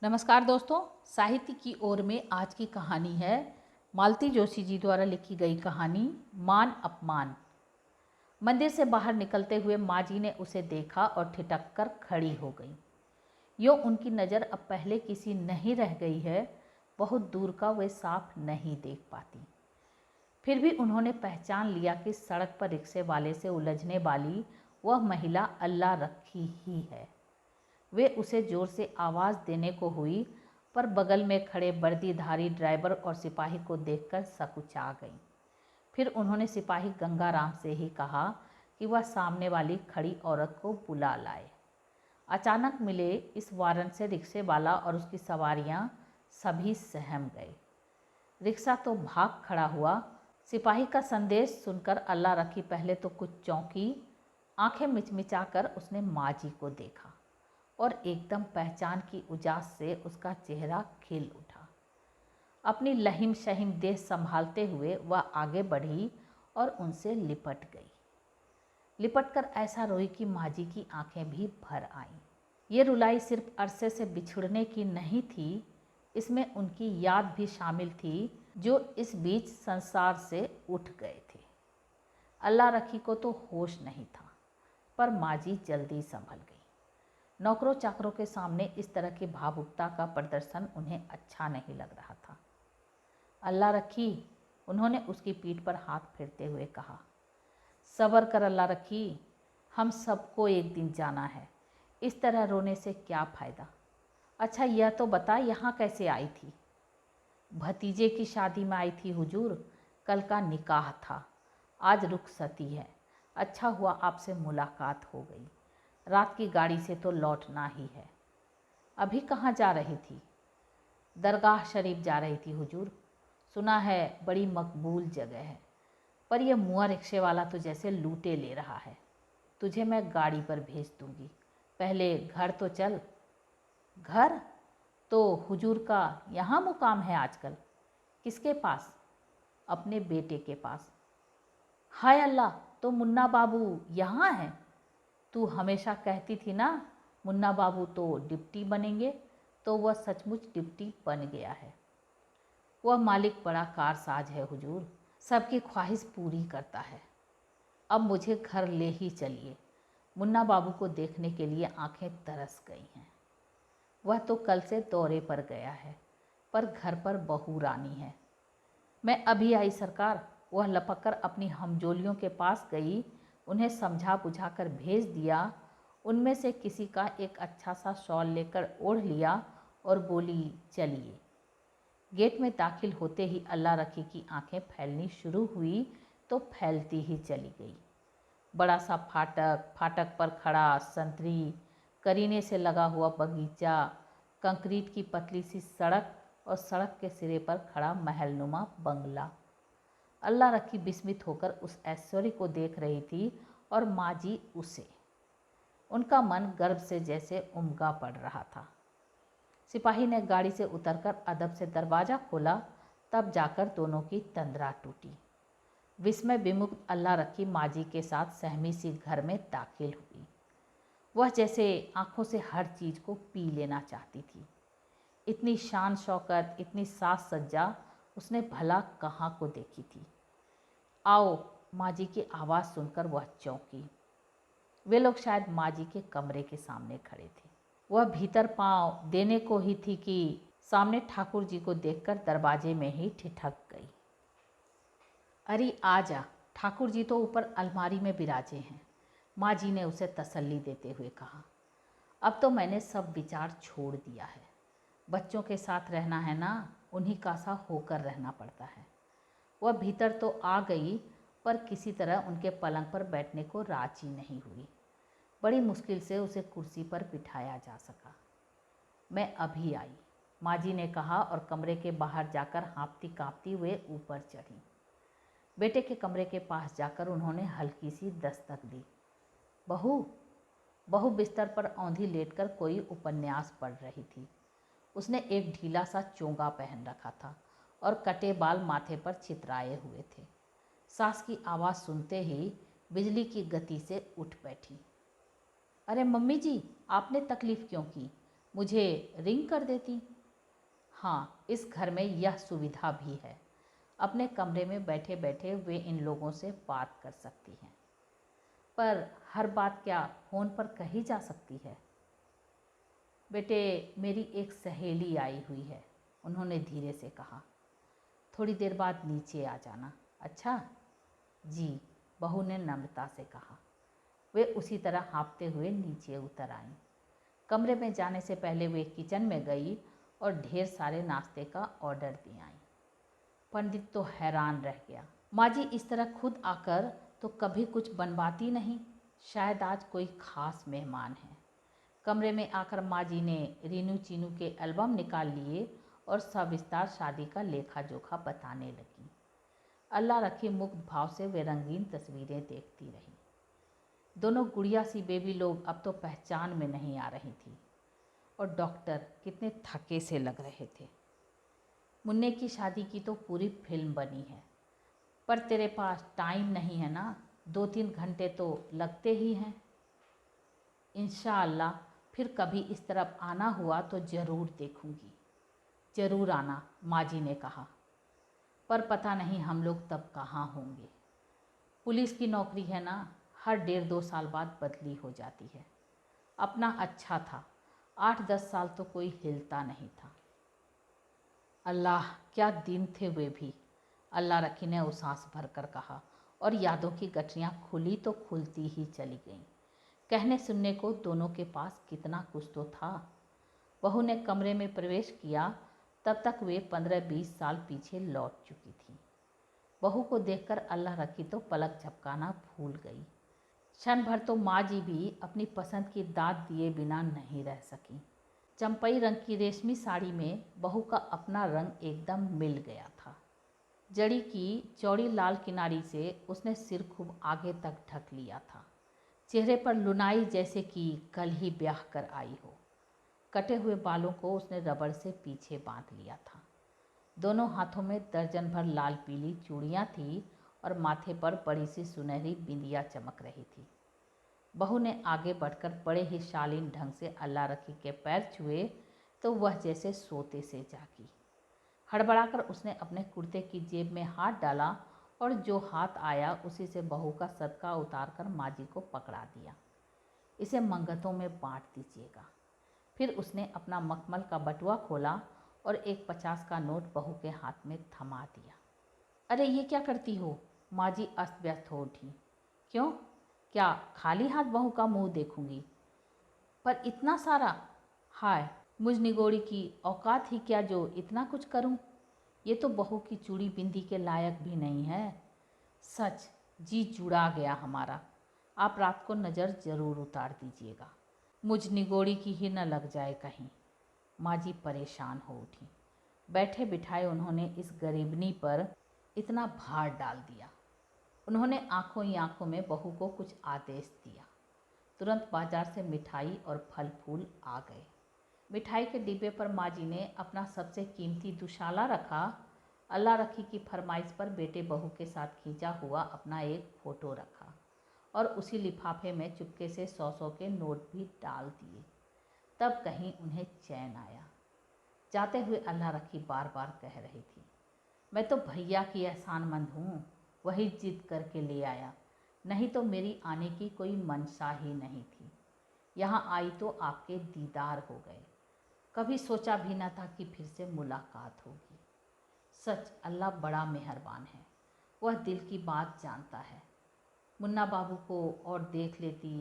नमस्कार दोस्तों, साहित्य की ओर में आज की कहानी है मालती जोशी जी द्वारा लिखी गई कहानी मान अपमान। मंदिर से बाहर निकलते हुए माँ जी ने उसे देखा और ठिठक कर खड़ी हो गई। यूँ उनकी नज़र अब पहले किसी नहीं रह गई है, बहुत दूर का वे साफ नहीं देख पाती। फिर भी उन्होंने पहचान लिया कि सड़क पर रिक्शे वाले से उलझने वाली वह महिला अल्लाह रखी ही है। वे उसे जोर से आवाज़ देने को हुई, पर बगल में खड़े वर्दीधारी ड्राइवर और सिपाही को देखकर सकुचा गई। फिर उन्होंने सिपाही गंगाराम से ही कहा कि वह सामने वाली खड़ी औरत को बुला लाए। अचानक मिले इस वारंट से रिक्शे वाला और उसकी सवारियां सभी सहम गए। रिक्शा तो भाग खड़ा हुआ। सिपाही का संदेश सुनकर अल्लाह रखी पहले तो कुछ चौंकी। आंखें मिचमिचाकर उसने माँ जी को देखा और एकदम पहचान की उजास से उसका चेहरा खिल उठा। अपनी लहिम शहिम देह संभालते हुए वह आगे बढ़ी और उनसे लिपट गई। लिपटकर ऐसा रोई कि माँ जी की आंखें भी भर आईं। ये रुलाई सिर्फ अरसे से बिछुड़ने की नहीं थी, इसमें उनकी याद भी शामिल थी जो इस बीच संसार से उठ गए थे। अल्लाह रखी को तो होश नहीं था, पर माँ जी जल्दी संभल गई। नौकरों चाकरों के सामने इस तरह की भावुकता का प्रदर्शन उन्हें अच्छा नहीं लग रहा था। अल्लाह रखी, उन्होंने उसकी पीठ पर हाथ फेरते हुए कहा। सब्र कर अल्लाह रखी, हम सबको एक दिन जाना है, इस तरह रोने से क्या फ़ायदा। अच्छा यह तो बता, यहाँ कैसे आई थी? भतीजे की शादी में आई थी हुजूर, कल का निकाह था, आज रुखसती है। अच्छा हुआ आपसे मुलाकात हो गई, रात की गाड़ी से तो लौटना ही है। अभी कहाँ जा रही थी? दरगाह शरीफ जा रही थी हुजूर, सुना है बड़ी मकबूल जगह है, पर यह मुआ रिक्शे वाला तो जैसे लूटे ले रहा है। तुझे मैं गाड़ी पर भेज दूंगी, पहले घर तो चल। घर? तो हुजूर का यहाँ मुकाम है आजकल? किसके पास? अपने बेटे के पास। हाय अल्लाह, तो मुन्ना बाबू यहाँ हैं? तू हमेशा कहती थी ना मुन्ना बाबू तो डिप्टी बनेंगे, तो वह सचमुच डिप्टी बन गया है। वह मालिक बड़ा कारसाज है हुजूर, सबकी ख्वाहिश पूरी करता है। अब मुझे घर ले ही चलिए, मुन्ना बाबू को देखने के लिए आंखें तरस गई हैं। वह तो कल से दौरे पर गया है, पर घर पर बहू रानी है। मैं अभी आई सरकार। वह लपककर अपनी हमजोलियों के पास गई, उन्हें समझा बुझाकर भेज दिया। उनमें से किसी का एक अच्छा सा शॉल लेकर ओढ़ लिया और बोली, चलिए। गेट में दाखिल होते ही अल्लाह रखी की आंखें फैलनी शुरू हुई तो फैलती ही चली गई। बड़ा सा फाटक, फाटक पर खड़ा संतरी, करीने से लगा हुआ बगीचा, कंक्रीट की पतली सी सड़क और सड़क के सिरे पर खड़ा महलनुमा बंगला। अल्लाह रखी विस्मित होकर उस ऐश्वर्य को देख रही थी और माँ जी उसे। उनका मन गर्व से जैसे उमगा पड़ रहा था। सिपाही ने गाड़ी से उतरकर अदब से दरवाज़ा खोला, तब जाकर दोनों की तंद्रा टूटी। विस्मय विमुख अल्लाह रखी माँ जी के साथ सहमी सी घर में दाखिल हुई। वह जैसे आंखों से हर चीज़ को पी लेना चाहती थी। इतनी शान शौकत, इतनी साज सज्जा उसने भला कहाँ को देखी थी। आओ, माँ जी की आवाज़ सुनकर वह चौंकी। वे लोग शायद माँ जी के कमरे के सामने खड़े थे। वह भीतर पांव देने को ही थी कि सामने ठाकुर जी को देखकर दरवाजे में ही ठिठक गई। अरे आजा, ठाकुर जी तो ऊपर अलमारी में बिराजे हैं, माँ जी ने उसे तसल्ली देते हुए कहा। अब तो मैंने सब विचार छोड़ दिया है। बच्चों के साथ रहना है ना, उन्हीं का सा होकर रहना पड़ता है। वह भीतर तो आ गई, पर किसी तरह उनके पलंग पर बैठने को राजी नहीं हुई। बड़ी मुश्किल से उसे कुर्सी पर बिठाया जा सका। मैं अभी आई, माँ जी ने कहा और कमरे के बाहर जाकर हाँफती काँपती वे ऊपर चढ़ी। बेटे के कमरे के पास जाकर उन्होंने हल्की सी दस्तक दी। बहू। बहू बिस्तर पर औंधी लेटकर कोई उपन्यास पढ़ रही थी। उसने एक ढीला सा चोंगा पहन रखा था और कटे बाल माथे पर चितराए हुए थे। सास की आवाज़ सुनते ही बिजली की गति से उठ बैठी। अरे मम्मी जी, आपने तकलीफ़ क्यों की? मुझे रिंग कर देती। हाँ, इस घर में यह सुविधा भी है। अपने कमरे में बैठे बैठे वे इन लोगों से बात कर सकती हैं। पर हर बात क्या फ़ोन पर कही जा सकती है? बेटे, मेरी एक सहेली आई हुई है, उन्होंने धीरे से कहा। थोड़ी देर बाद नीचे आ जाना। अच्छा जी, बहू ने नम्रता से कहा। वे उसी तरह हाँफते हुए नीचे उतर आईं। कमरे में जाने से पहले वे किचन में गई और ढेर सारे नाश्ते का ऑर्डर दे आईं। पंडित तो हैरान रह गया। माँ जी इस तरह खुद आकर तो कभी कुछ बनवाती नहीं, शायद आज कोई खास मेहमान है। कमरे में आकर माँ जी ने रीनू चीनू के एल्बम निकाल लिए और सविस्तार शादी का लेखा जोखा बताने लगी। अल्लाह रखी मुग्ध भाव से वे रंगीन तस्वीरें देखती रही। दोनों गुड़िया सी बेबी लोग अब तो पहचान में नहीं आ रही थी और डॉक्टर कितने थके से लग रहे थे। मुन्ने की शादी की तो पूरी फिल्म बनी है, पर तेरे पास टाइम नहीं है ना, 2-3 घंटे तो लगते ही हैं। इंशाअल्लाह फिर कभी इस तरफ आना हुआ तो ज़रूर देखूंगी। ज़रूर आना, माँ जी ने कहा, पर पता नहीं हम लोग तब कहाँ होंगे। पुलिस की नौकरी है ना, हर 1.5-2 साल बाद बदली हो जाती है। अपना अच्छा था, 8-10 साल तो कोई हिलता नहीं था। अल्लाह, क्या दिन थे वे भी, अल्लाह रखी ने उसास भर कर कहा, और यादों की गठरियाँ खुली तो खुलती ही चली गईं। कहने सुनने को दोनों के पास कितना कुछ तो था। बहू ने कमरे में प्रवेश किया तब तक वे 15-20 साल पीछे लौट चुकी थी। बहू को देखकर अल्लाह रखी तो पलक झपकाना भूल गई। क्षण भर तो माँ जी भी अपनी पसंद की दाद दिए बिना नहीं रह सकी। चंपई रंग की रेशमी साड़ी में बहू का अपना रंग एकदम मिल गया था। जड़ी की चौड़ी लाल किनारी से उसने सिर खूब आगे तक ढक लिया था। चेहरे पर लुनाई जैसे कि कल ही ब्याह कर आई हो। कटे हुए बालों को उसने रबड़ से पीछे बांध लिया था। दोनों हाथों में दर्जन भर लाल पीली चूड़ियाँ थी और माथे पर बड़ी सी सुनहरी बिंदिया चमक रही थी। बहू ने आगे बढ़कर बड़े ही शालीन ढंग से अल्लाह रखी के पैर छुए तो वह जैसे सोते से जागी। हड़बड़ाकर उसने अपने कुर्ते की जेब में हाथ डाला और जो हाथ आया उसी से बहू का सदका उतार कर माँ जी को पकड़ा दिया। इसे मंगतों में बांट दीजिएगा। फिर उसने अपना मखमल का बटुआ खोला और एक 50 का नोट बहू के हाथ में थमा दिया। अरे ये क्या करती हो? माँ जी अस्त व्यस्त हो उठी। क्यों, क्या खाली हाथ बहू का मुंह देखूंगी? पर इतना सारा? हाय, मुझ निगोड़ी की औकात ही क्या जो इतना कुछ करूं? ये तो बहू की चूड़ी बिंदी के लायक भी नहीं है। सच जी जुड़ा गया हमारा। आप रात को नज़र ज़रूर उतार दीजिएगा, मुझ निगोड़ी की ही न लग जाए कहीं। माँ जी परेशान हो उठी। बैठे बिठाए उन्होंने इस गरीबनी पर इतना भार डाल दिया। उन्होंने आंखों ही आंखों में बहू को कुछ आदेश दिया। तुरंत बाजार से मिठाई और फल फूल आ गए। मिठाई के डिब्बे पर माँ जी ने अपना सबसे कीमती दुशाला रखा। अल्लाह रखी की फरमाइश पर बेटे बहू के साथ खींचा हुआ अपना एक फ़ोटो रखा और उसी लिफाफे में चुपके से 100-100 के नोट भी डाल दिए। तब कहीं उन्हें चैन आया। जाते हुए अल्लाह रखी बार बार कह रही थी, मैं तो भैया की एहसानमंद हूँ, वही जिद करके ले आया, नहीं तो मेरी आने की कोई मंशा ही नहीं थी। यहाँ आई तो आपके दीदार हो गए। कभी सोचा भी न था कि फिर से मुलाकात होगी। सच अल्लाह बड़ा मेहरबान है, वह दिल की बात जानता है। मुन्ना बाबू को और देख लेती,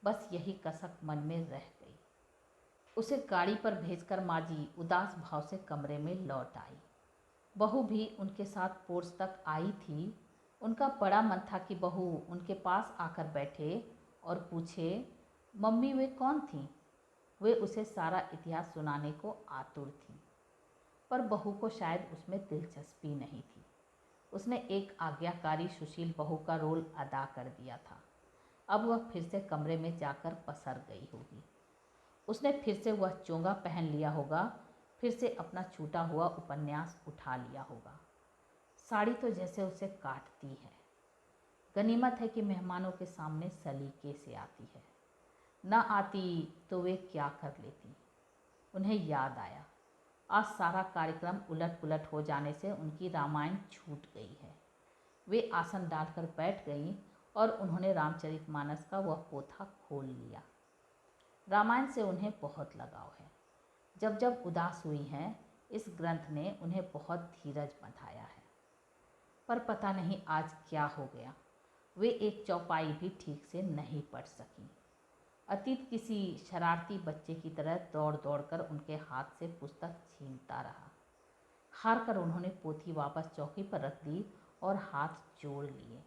बस यही कसक मन में रह गई। उसे गाड़ी पर भेजकर माँ जी उदास भाव से कमरे में लौट आई। बहू भी उनके साथ पोर्च तक आई थी। उनका बड़ा मन था कि बहू उनके पास आकर बैठे और पूछे, मम्मी वे कौन थीं? वे उसे सारा इतिहास सुनाने को आतुर थीं, पर बहू को शायद उसमें दिलचस्पी नहीं थी। उसने एक आज्ञाकारी सुशील बहू का रोल अदा कर दिया था। अब वह फिर से कमरे में जाकर पसर गई होगी। उसने फिर से वह चोंगा पहन लिया होगा, फिर से अपना छूटा हुआ उपन्यास उठा लिया होगा। साड़ी तो जैसे उसे काटती है। गनीमत है कि मेहमानों के सामने सलीके से आती है, न आती तो वे क्या कर लेती। उन्हें याद आया, आज सारा कार्यक्रम उलट पुलट हो जाने से उनकी रामायण छूट गई है। वे आसन डालकर बैठ गईं और उन्होंने रामचरितमानस का वह पोथा खोल लिया। रामायण से उन्हें बहुत लगाव है। जब जब उदास हुई हैं, इस ग्रंथ ने उन्हें बहुत धीरज बंधाया है। पर पता नहीं आज क्या हो गया, वे एक चौपाई भी ठीक से नहीं पढ़ सकीं। अतीत किसी शरारती बच्चे की तरह दौड़ दौड़ कर उनके हाथ से पुस्तक छीनता रहा। हार कर उन्होंने पोथी वापस चौकी पर रख दी और हाथ जोड़ लिए।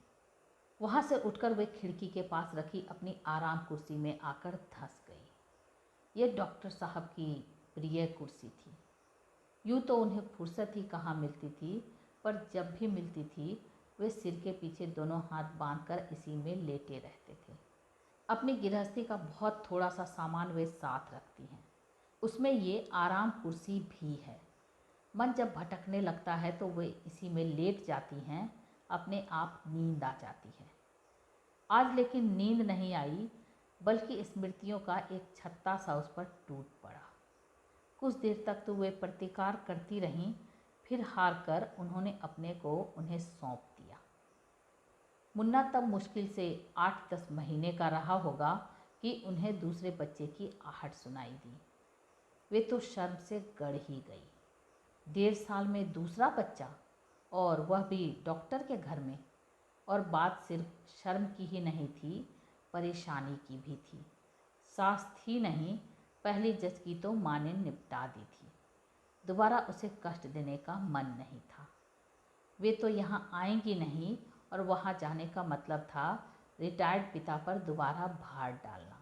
वहाँ से उठकर वे खिड़की के पास रखी अपनी आराम कुर्सी में आकर धंस गई। ये डॉक्टर साहब की प्रिय कुर्सी थी। यूँ तो उन्हें फुर्सत ही कहाँ मिलती थी, पर जब भी मिलती थी वे सिर के पीछे दोनों हाथ बांधकर इसी में लेटे रहते थे। अपनी गृहस्थी का बहुत थोड़ा सा सामान वे साथ रखती हैं, उसमें ये आराम कुर्सी भी है। मन जब भटकने लगता है तो वे इसी में लेट जाती हैं, अपने आप नींद आ जाती है। आज लेकिन नींद नहीं आई, बल्कि स्मृतियों का एक छत्ता सा उस पर टूट पड़ा। कुछ देर तक तो वे प्रतिकार करती रहीं, फिर हार कर उन्होंने अपने को उन्हें सौंप दिया। मुन्ना तब मुश्किल से 8-10 महीने का रहा होगा कि उन्हें दूसरे बच्चे की आहट सुनाई दी। वे तो शर्म से गड़ ही गई। 1.5 साल में दूसरा बच्चा, और वह भी डॉक्टर के घर में। और बात सिर्फ शर्म की ही नहीं थी, परेशानी की भी थी। सास थी नहीं, पहली जच की तो माँ ने निपटा दी थी। दोबारा उसे कष्ट देने का मन नहीं था। वे तो यहाँ आएंगी नहीं, और वहाँ जाने का मतलब था रिटायर्ड पिता पर दोबारा भार डालना।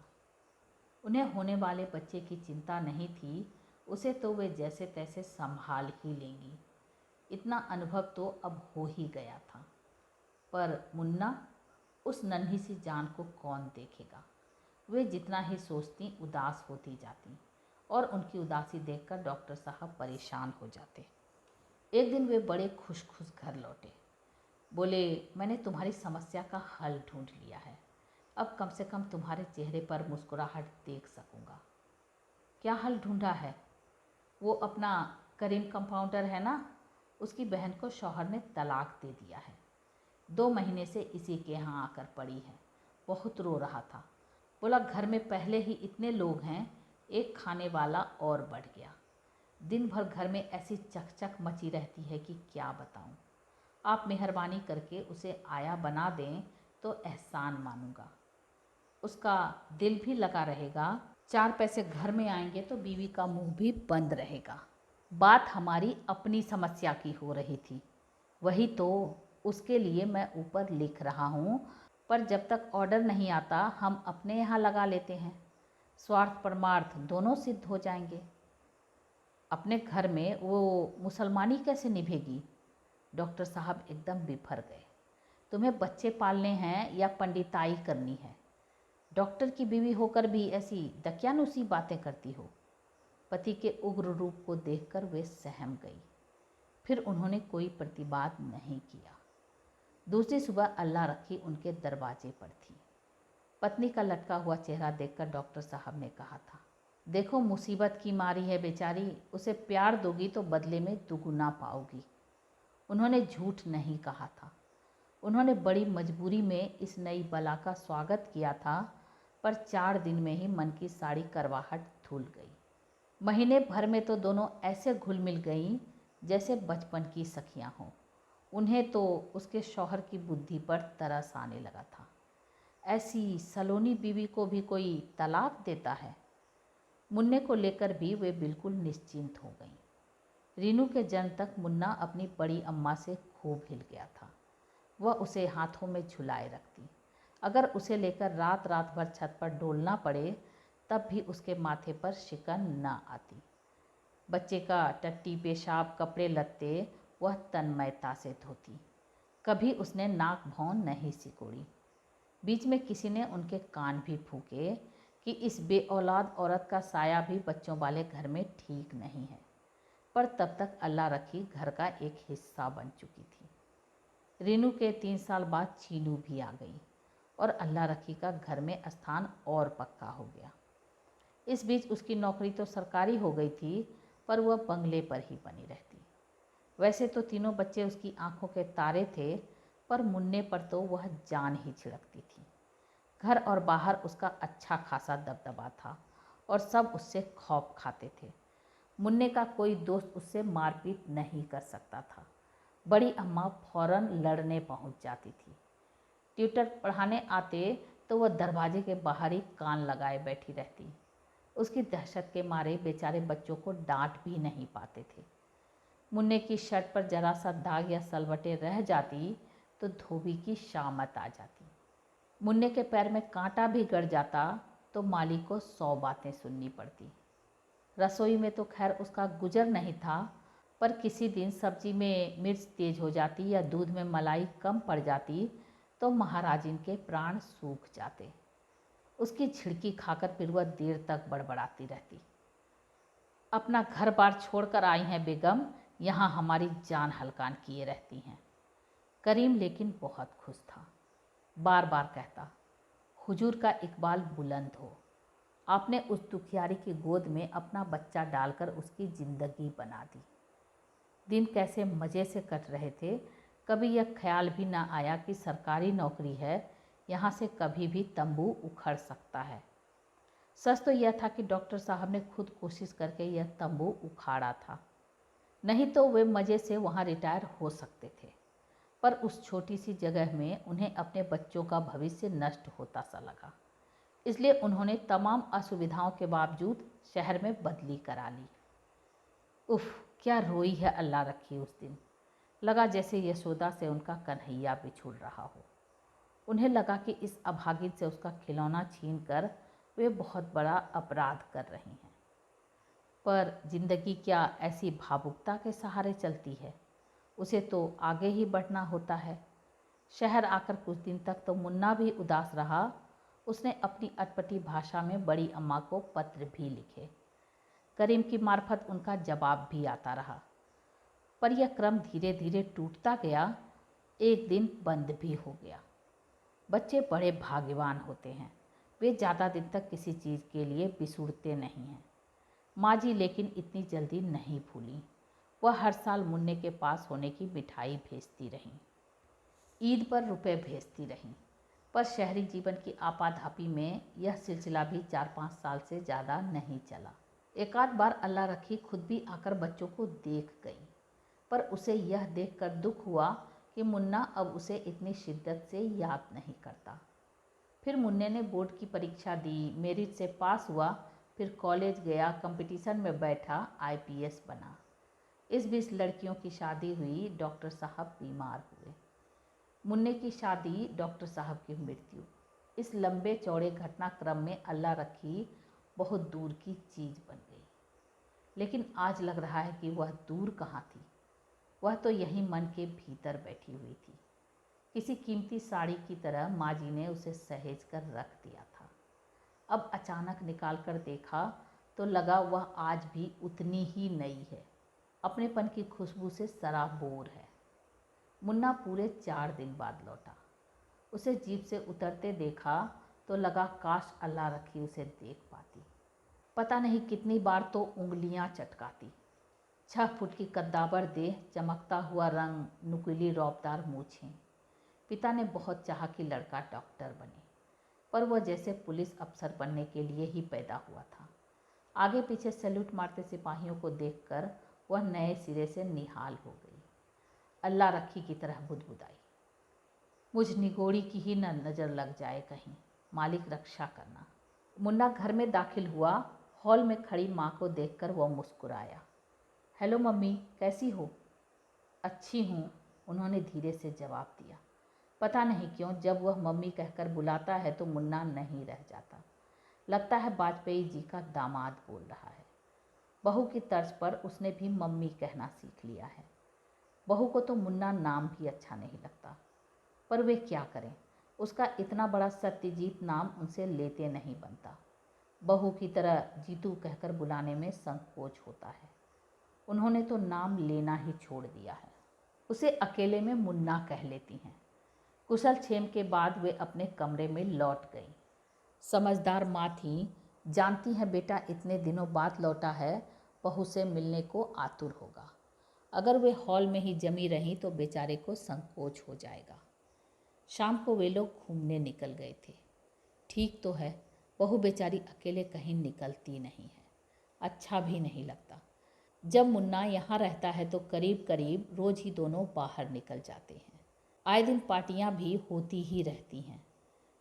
उन्हें होने वाले बच्चे की चिंता नहीं थी, उसे तो वे जैसे तैसे संभाल ही लेंगी। इतना अनुभव तो अब हो ही गया था। पर मुन्ना, उस नन्ही सी जान को कौन देखेगा। वे जितना ही सोचती उदास होती जाती, और उनकी उदासी देखकर डॉक्टर साहब परेशान हो जाते। एक दिन वे बड़े खुश खुश घर लौटे। बोले, मैंने तुम्हारी समस्या का हल ढूंढ लिया है। अब कम से कम तुम्हारे चेहरे पर मुस्कुराहट देख सकूंगा। क्या हल ढूंढा है? वो अपना करीम कंपाउंडर है ना, उसकी बहन को शौहर ने तलाक दे दिया है। 2 महीने से इसी के यहाँ आकर पड़ी है। बहुत रो रहा था। बोला, घर में पहले ही इतने लोग हैं, एक खाने वाला और बढ़ गया। दिन भर घर में ऐसी चकचक मची रहती है कि क्या बताऊं। आप मेहरबानी करके उसे आया बना दें तो एहसान मानूंगा। उसका दिल भी लगा रहेगा, 4 पैसे घर में आएंगे तो बीवी का मुंह भी बंद रहेगा। बात हमारी अपनी समस्या की हो रही थी, वही तो उसके लिए मैं ऊपर लिख रहा हूँ। पर जब तक ऑर्डर नहीं आता हम अपने यहाँ लगा लेते हैं। स्वार्थ परमार्थ दोनों सिद्ध हो जाएंगे। अपने घर में वो मुसलमानी कैसे निभेगी? डॉक्टर साहब एकदम बिफर गए। तुम्हें बच्चे पालने हैं या पंडिताई करनी है? डॉक्टर की बीवी होकर भी ऐसी दकियानुसी बातें करती हो। पति के उग्र रूप को देखकर वे सहम गई। फिर उन्होंने कोई प्रतिवाद नहीं किया। दूसरी सुबह अल्लाह रखी उनके दरवाजे पर थी। पत्नी का लटका हुआ चेहरा देखकर डॉक्टर साहब ने कहा था, देखो मुसीबत की मारी है बेचारी, उसे प्यार दोगी तो बदले में दुगुना पाओगी। उन्होंने झूठ नहीं कहा था। उन्होंने बड़ी मजबूरी में इस नई बला का स्वागत किया था, पर 4 दिन में ही मन की सारी करवाहट धुल गई। महीने भर में तो दोनों ऐसे घुल मिल गईं जैसे बचपन की सखियां हों। उन्हें तो उसके शौहर की बुद्धि पर तरस आने लगा था। ऐसी सलोनी बीवी को भी कोई तलाक देता है? मुन्ने को लेकर भी वे बिल्कुल निश्चिंत हो गईं। रीनू के जन्म तक मुन्ना अपनी बड़ी अम्मा से खूब हिल गया था। वह उसे हाथों में झुलाए रखती। अगर उसे लेकर रात रात भर छत पर डोलना पड़े तब भी उसके माथे पर शिकन न आती। बच्चे का टट्टी पेशाब कपड़े लत्ते वह तन्मयता से धोती। कभी उसने नाक भौं नहीं सिकोड़ी। बीच में किसी ने उनके कान भी फूके कि इस बेऔलाद औरत का साया भी बच्चों वाले घर में ठीक नहीं है। पर तब तक अल्लाह रखी घर का एक हिस्सा बन चुकी थी। रीनू के 3 साल बाद चीनू भी आ गई और अल्लाह रखी का घर में स्थान और पक्का हो गया। इस बीच उसकी नौकरी तो सरकारी हो गई थी, पर वह बंगले पर ही बनी रहती। वैसे तो तीनों बच्चे उसकी आंखों के तारे थे, पर मुन्ने पर तो वह जान ही छिड़कती थी। घर और बाहर उसका अच्छा खासा दबदबा था और सब उससे खौफ खाते थे। मुन्ने का कोई दोस्त उससे मारपीट नहीं कर सकता था। बड़ी अम्मा फौरन लड़ने पहुंच जाती थी। ट्यूटर पढ़ाने आते तो वह दरवाजे के बाहर ही कान लगाए बैठी रहती। उसकी दहशत के मारे बेचारे बच्चों को डांट भी नहीं पाते थे। मुन्ने की शर्ट पर जरा सा दाग या सलवटें रह जाती तो धोबी की शामत आ जाती। मुन्ने के पैर में कांटा भी गड़ जाता तो माली को 100 बातें सुननी पड़ती। रसोई में तो खैर उसका गुजर नहीं था, पर किसी दिन सब्जी में मिर्च तेज हो जाती या दूध में मलाई कम पड़ जाती तो महाराजिन के प्राण सूख जाते। उसकी झिड़की खाकर फिर वह देर तक बड़बड़ाती रहती। अपना घर बार छोड़कर आई हैं बेगम, यहाँ हमारी जान हलकान किए रहती हैं। करीम लेकिन बहुत खुश था। बार बार कहता, हुजूर का इकबाल बुलंद हो। आपने उस दुखियारी की गोद में अपना बच्चा डालकर उसकी ज़िंदगी बना दी। दिन कैसे मज़े से कट रहे थे। कभी यह ख्याल भी ना आया कि सरकारी नौकरी है, यहाँ से कभी भी तंबू उखड़ सकता है। सच तो यह था कि डॉक्टर साहब ने खुद कोशिश करके यह तंबू उखाड़ा था, नहीं तो वे मज़े से वहाँ रिटायर हो सकते थे। पर उस छोटी सी जगह में उन्हें अपने बच्चों का भविष्य नष्ट होता सा लगा। इसलिए उन्होंने तमाम असुविधाओं के बावजूद शहर में बदली करा ली। उफ, क्या रोई है अल्लाह रखी उस दिन। लगा जैसे यशोदा से उनका कन्हैया बिछुड़ रहा हो। उन्हें लगा कि इस अभागिन से उसका खिलौना छीनकर वे बहुत बड़ा अपराध कर रही हैं। पर जिंदगी क्या ऐसी भावुकता के सहारे चलती है? उसे तो आगे ही बढ़ना होता है। शहर आकर कुछ दिन तक तो मुन्ना भी उदास रहा। उसने अपनी अटपटी भाषा में बड़ी अम्मा को पत्र भी लिखे। करीम की मार्फत उनका जवाब भी आता रहा, पर यह क्रम धीरे धीरे टूटता गया। एक दिन बंद भी हो गया। बच्चे बड़े भाग्यवान होते हैं, वे ज़्यादा दिन तक किसी चीज़ के लिए बिसुड़ते नहीं हैं। माँ जी लेकिन इतनी जल्दी नहीं भूली। वह हर साल मुन्ने के पास होने की मिठाई भेजती रहीं, ईद पर रुपए भेजती रहीं। पर शहरी जीवन की आपाधापी में यह सिलसिला भी 4-5 साल से ज़्यादा नहीं चला। एक आध बार अल्लाह रखी खुद भी आकर बच्चों को देख गई, पर उसे यह देखकर दुख हुआ कि मुन्ना अब उसे इतनी शिद्दत से याद नहीं करता। फिर मुन्ने ने बोर्ड की परीक्षा दी, मेरिट से पास हुआ, फिर कॉलेज गया, कंपटीशन में बैठा, IPS बना। इस बीच लड़कियों की शादी हुई, डॉक्टर साहब बीमार हुए। मुन्ने की शादी, डॉक्टर साहब की मृत्यु। इस लंबे चौड़े घटनाक्रम में अल्लाह रखी बहुत दूर की चीज़ बन गई। लेकिन आज लग रहा है कि वह दूर कहाँ थी, वह तो यहीं मन के भीतर बैठी हुई थी। किसी कीमती साड़ी की तरह माँ जी ने उसे सहेज कर रख दिया था। अब अचानक निकाल कर देखा तो लगा वह आज भी उतनी ही नई है, अपनेपन की खुशबू से सराबोर है। मुन्ना पूरे 4 दिन बाद लौटा। उसे जीप से उतरते देखा तो लगा काश अल्लाह रखी उसे देख पाती। पता नहीं कितनी बार तो उंगलियां चटकाती। 6 फुट की कद्दावर देह, चमकता हुआ रंग, नुकीली रौबदार मूछें। पिता ने बहुत चाहा कि लड़का डॉक्टर बने, पर वह जैसे पुलिस अफसर बनने के लिए ही पैदा हुआ था। आगे पीछे सैल्यूट मारते सिपाहियों को देखकर वह नए सिरे से निहाल हो गई। अल्लाह रखी की तरह बुदबुदाई, मुझ निगोड़ी की ही न नज़र लग जाए कहीं, मालिक रक्षा करना। मुन्ना घर में दाखिल हुआ। हॉल में खड़ी माँ को देखकर वह मुस्कुराया। हेलो मम्मी, कैसी हो? अच्छी हूँ, उन्होंने धीरे से जवाब दिया। पता नहीं क्यों जब वह मम्मी कहकर बुलाता है तो मुन्ना नहीं रह जाता। लगता है वाजपेयी जी का दामाद बोल रहा है। बहू की तर्ज पर उसने भी मम्मी कहना सीख लिया है। बहू को तो मुन्ना नाम भी अच्छा नहीं लगता, पर वे क्या करें, उसका इतना बड़ा सत्यजीत नाम उनसे लेते नहीं बनता। बहू की तरह जीतू कहकर बुलाने में संकोच होता है। उन्होंने तो नाम लेना ही छोड़ दिया है। उसे अकेले में मुन्ना कह लेती हैं। कुशल क्षेम के बाद वे अपने कमरे में लौट गई। समझदार माँ थी, जानती है बेटा इतने दिनों बाद लौटा है, बहू से मिलने को आतुर होगा। अगर वे हॉल में ही जमी रहीं तो बेचारे को संकोच हो जाएगा। शाम को वे लोग घूमने निकल गए थे। ठीक तो है, बहू बेचारी अकेले कहीं निकलती नहीं है, अच्छा भी नहीं लगता। जब मुन्ना यहाँ रहता है तो करीब करीब रोज ही दोनों बाहर निकल जाते हैं। आए दिन पार्टियाँ भी होती ही रहती हैं।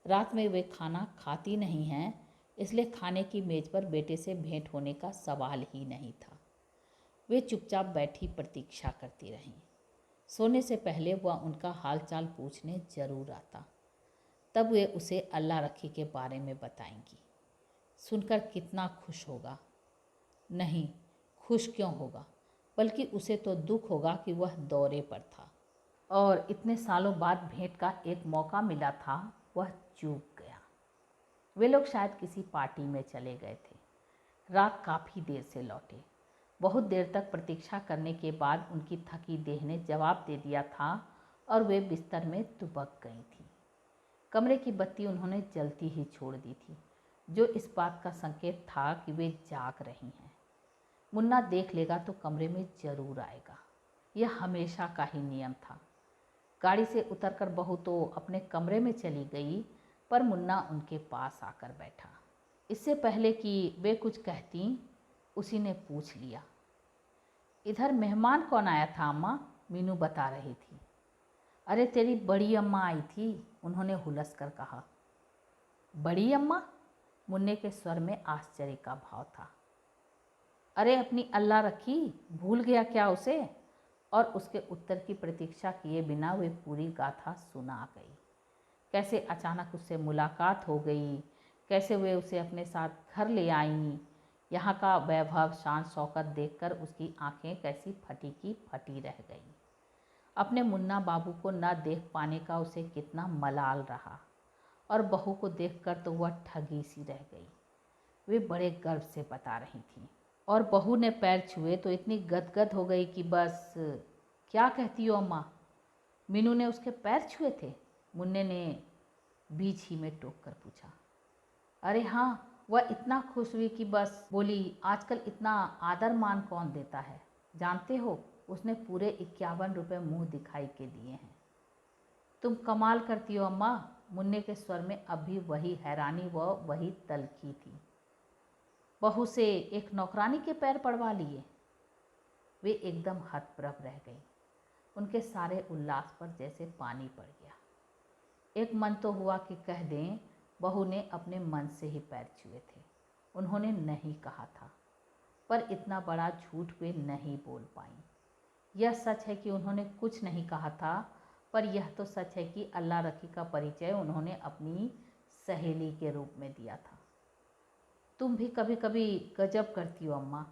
रात में वे खाना खाती नहीं हैं, इसलिए खाने की मेज़ पर बेटे से भेंट होने का सवाल ही नहीं था। वे चुपचाप बैठी प्रतीक्षा करती रहीं। सोने से पहले वह उनका हालचाल पूछने जरूर आता। तब वे उसे अल्लाह रखी के बारे में बताएंगी। सुनकर कितना खुश होगा। नहीं, खुश क्यों होगा, बल्कि उसे तो दुख होगा कि वह दौरे पर था और इतने सालों बाद भेंट का एक मौका मिला था, वह चूक गया। वे लोग शायद किसी पार्टी में चले गए थे। रात काफ़ी देर से लौटे। बहुत देर तक प्रतीक्षा करने के बाद उनकी थकी देह ने जवाब दे दिया था और वे बिस्तर में दुबक गई थी। कमरे की बत्ती उन्होंने जलती ही छोड़ दी थी, जो इस बात का संकेत था कि वे जाग रही हैं। मुन्ना देख लेगा तो कमरे में जरूर आएगा, यह हमेशा का ही नियम था। गाड़ी से उतरकर बहू तो अपने कमरे में चली गई, पर मुन्ना उनके पास आकर बैठा। इससे पहले कि वे कुछ कहती, उसी ने पूछ लिया, इधर मेहमान कौन आया था अम्मा? मीनू बता रही थी। अरे तेरी बड़ी अम्मा आई थी, उन्होंने हुलस कर कहा। बड़ी अम्मा? मुन्ने के स्वर में आश्चर्य का भाव था। अरे अपनी अल्लाह रखी, भूल गया क्या उसे? और उसके उत्तर की प्रतीक्षा किए बिना वे पूरी गाथा सुना गई। कैसे अचानक उससे मुलाकात हो गई, कैसे वे उसे अपने साथ घर ले आईं। यहाँ का वैभव शान शौकत देखकर उसकी आंखें कैसी फटी की फटी रह गईं। अपने मुन्ना बाबू को न देख पाने का उसे कितना मलाल रहा, और बहू को देखकर तो वह ठगी सी रह गई। वे बड़े गर्व से बता रही थीं। और बहू ने पैर छुए तो इतनी गदगद हो गई कि बस। क्या कहती हो अम्मा? मीनू ने उसके पैर छुए थे? मुन्ने ने बीच ही में टोक कर पूछा। अरे हाँ, वह इतना खुश हुई कि बस बोली, आजकल इतना आदर मान कौन देता है, जानते हो उसने पूरे 51 रुपये मुंह दिखाई के दिए हैं। तुम कमाल करती हो अम्मा। मुन्ने के स्वर में अब भी वही हैरानी व वही तल्खी थी। बहू से एक नौकरानी के पैर पड़वा लिए? वे एकदम हतप्रभ रह गई। उनके सारे उल्लास पर जैसे पानी पड़ गया। एक मन तो हुआ कि कह दें बहू ने अपने मन से ही पैर छुए थे, उन्होंने नहीं कहा था। पर इतना बड़ा झूठ वे नहीं बोल पाई। यह सच है कि उन्होंने कुछ नहीं कहा था, पर यह तो सच है कि अल्लाह रखी का परिचय उन्होंने अपनी सहेली के रूप में दिया था। तुम भी कभी कभी गजब करती हो अम्मा।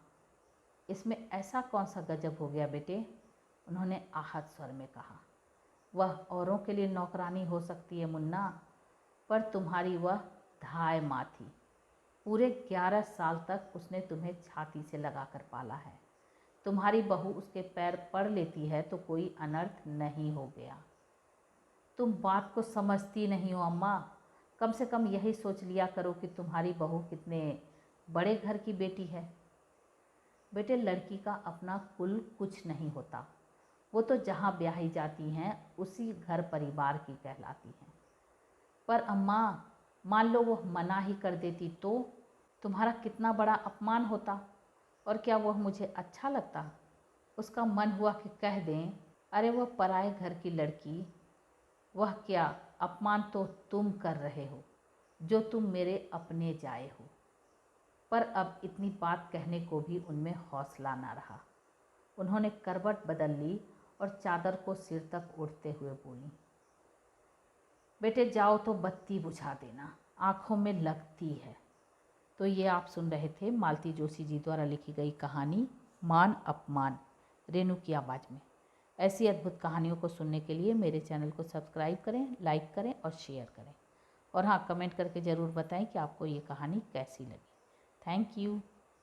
इसमें ऐसा कौन सा गजब हो गया बेटे? उन्होंने आहत स्वर में कहा। वह औरों के लिए नौकरानी हो सकती है मुन्ना, पर तुम्हारी वह धाय माँ थी। पूरे 11 साल तक उसने तुम्हें छाती से लगाकर पाला है। तुम्हारी बहू उसके पैर पड़ लेती है तो कोई अनर्थ नहीं हो गया। तुम बात को समझती नहीं हो अम्मा। कम से कम यही सोच लिया करो कि तुम्हारी बहू कितने बड़े घर की बेटी है। बेटे, लड़की का अपना कुल कुछ नहीं होता, वो तो जहाँ ब्याही जाती हैं उसी घर परिवार की कहलाती हैं। पर अम्मा, मान लो वो मना ही कर देती तो तुम्हारा कितना बड़ा अपमान होता, और क्या वह मुझे अच्छा लगता? उसका मन हुआ कि कह दें, अरे वह पराए घर की लड़की। वह क्या अपमान तो तुम कर रहे हो, जो तुम मेरे अपने जाए हो। पर अब इतनी बात कहने को भी उनमें हौसला ना रहा। उन्होंने करवट बदल ली और चादर को सिर तक उड़ते हुए बोली, बेटे जाओ तो बत्ती बुझा देना, आँखों में लगती है। तो ये आप सुन रहे थे मालती जोशी जी द्वारा लिखी गई कहानी मान अपमान, रेनू की आवाज़ में। ऐसी अद्भुत कहानियों को सुनने के लिए मेरे चैनल को सब्सक्राइब करें, लाइक करें और शेयर करें। और हाँ, कमेंट करके ज़रूर बताएं कि आपको ये कहानी कैसी लगी। Thank you.